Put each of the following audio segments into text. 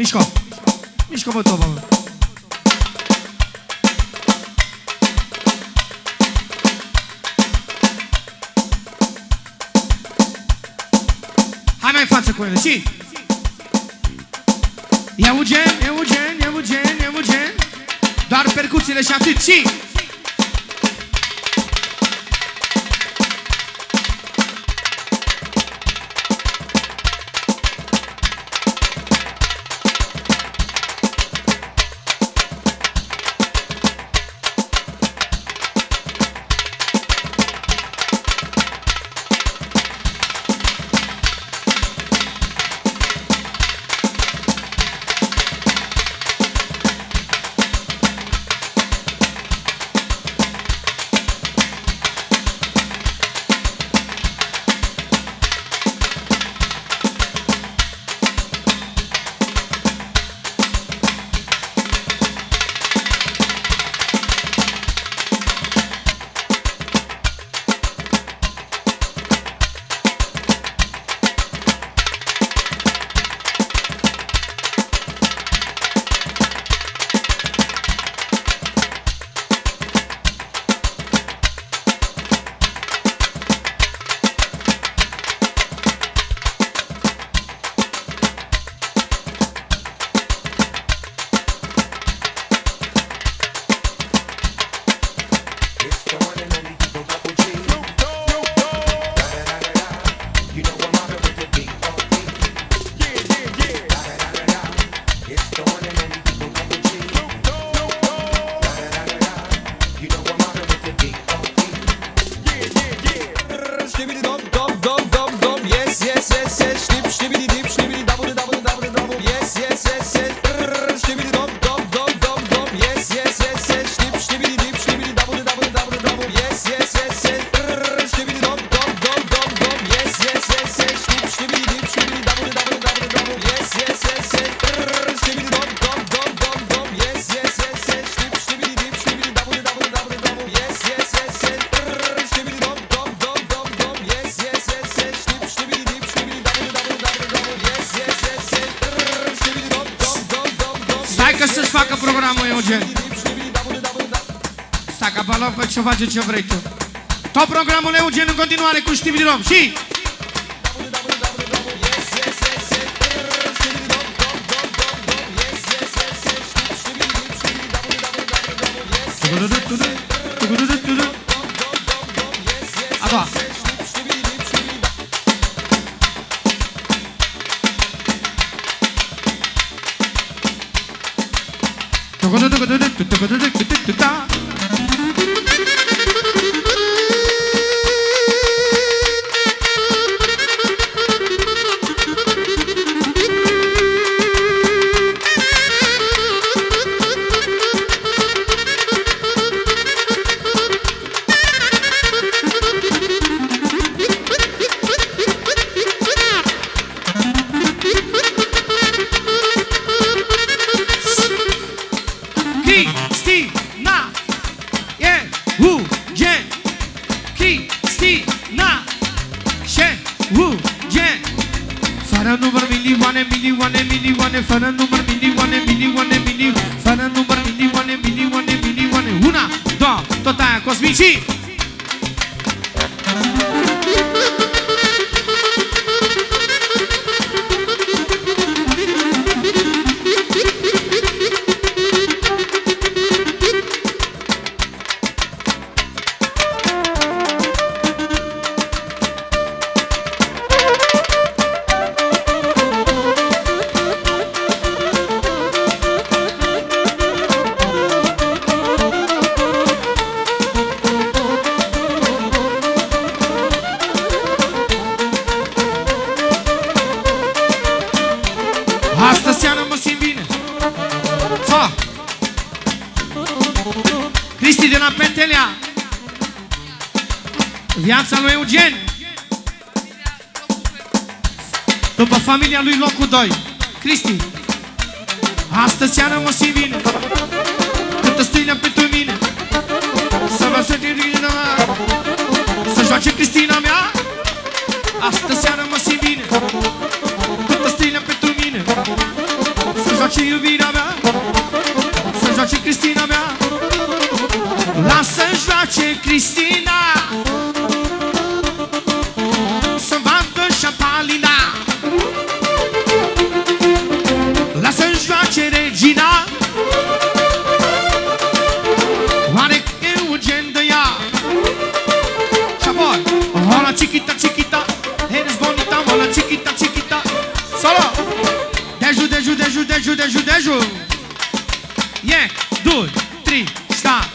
Mișco! Mișco, bă, tobă, bă! Hai mai în față cu ele, și? Eugen, Eugen, Eugen, Eugen. Doar percuțiile și atât, și? Ce face ce vrei tu. Tot programul Eugen în continuare cu Știbidirom și a doua. Una, două, tot aia, Cosmici! Astă seară mă simt bine. Fa! Cristi de la Pentelea. Viața lui Eugen. După familia lui locul 2. Cristi. Astă seară mă simt bine. Câtă stâină pentru mine. Să vă să joace Cristina mea. Astă seară mă simt bine. Câtă stâină pentru mine. Să joace iubirea mea, să joace Cristina mea. Lasă-mi joace Cristina, să-mi vadă șapalina. Lasă-mi joace Regina, oare că e un gen de ea? Și apoi, hola chiquita, chiquita, eres bonita, hola chiquita, chiquita. Solo! Deju, deju, deju, deju, deju, deju. Yeah, 2, 3, start.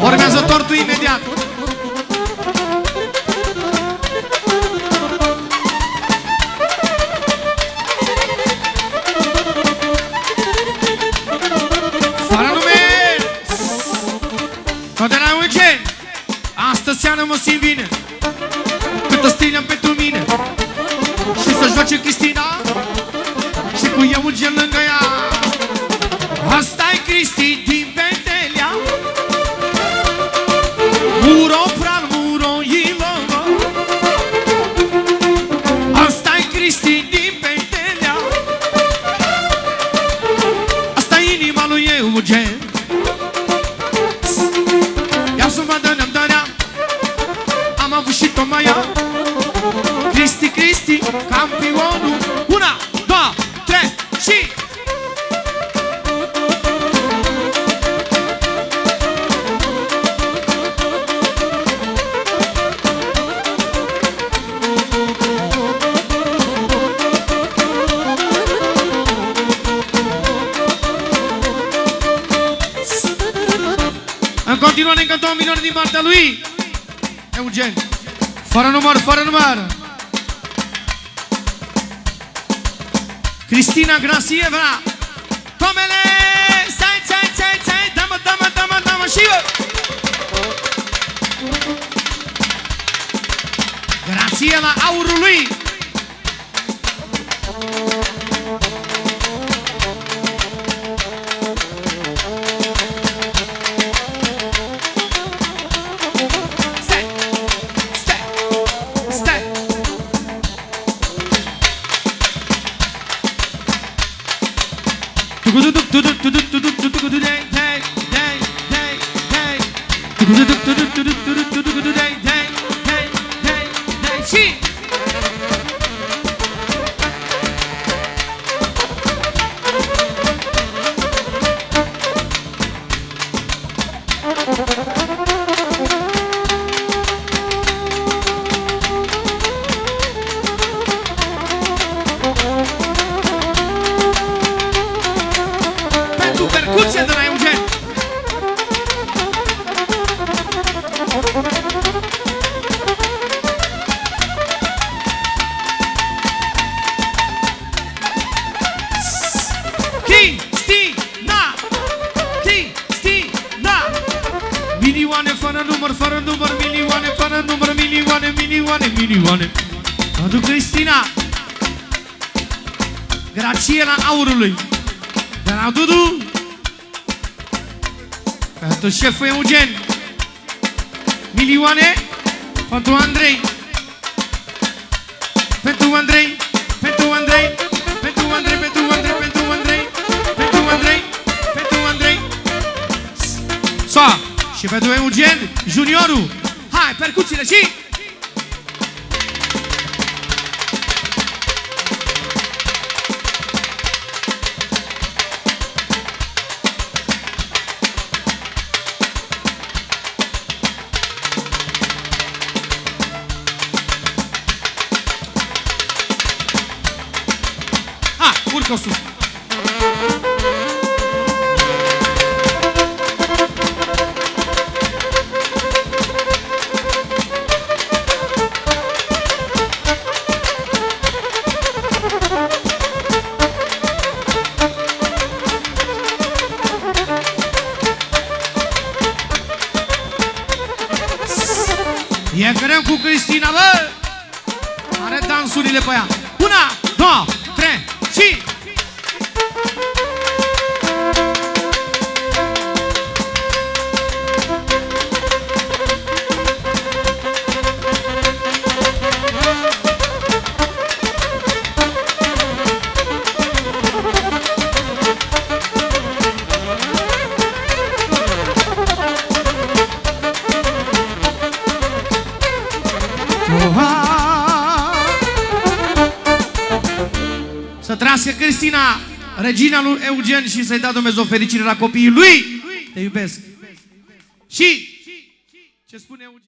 Urmează tortul imediat. Fără nume! Tot de la Eugen! Astăzi seara mă simt bine, câtă stilă pentru mine. Și să joace Cristina și cu Eugen lângă ea. Asta-i Cristi din Pentelia, muro pral, muro ilolo. Asta-i Cristi din Pentelia, asta-i inima lui Eugen. Ia să vadă ne-am dorea, am avut și Tomaia. Cristi, Cristi, campionul. 1, 2, 3 și... În continuare încă 2 milioane din partea lui Eugen. Fără număr, fără număr. Cristina Grasieva. Tomele, stai, stai, stai, stai. Dă-mă, dă-mă, dă-mă, dă-mă și eu. Grasieva aurului. Pentru percuție de la Eugen. Cristina, Cristina. Milioane fără număr, fără număr, milioane fără număr, milioane, milioane, milioane. Adu Cristina. Graciela aurului. De la Dudu. Pentru șeful Eugen. Milioane pentru Andrei. Pentru Andrei. Pentru Andrei. Pentru Andrei. Pentru Andrei. Pentru Andrei. Pentru Andrei. Pentru Andrei. Și pentru Eugen Juniorul. Hai, percuțiile și... Urcă sus. E greu cu Cristina, bă! Are dansurile pe ea. 1, 2, 3 și... trăiască Cristina, regina lui Eugen, și să-i dea Dumnezeu fericire la copiii lui. Te iubesc. Și ce spune Eugen?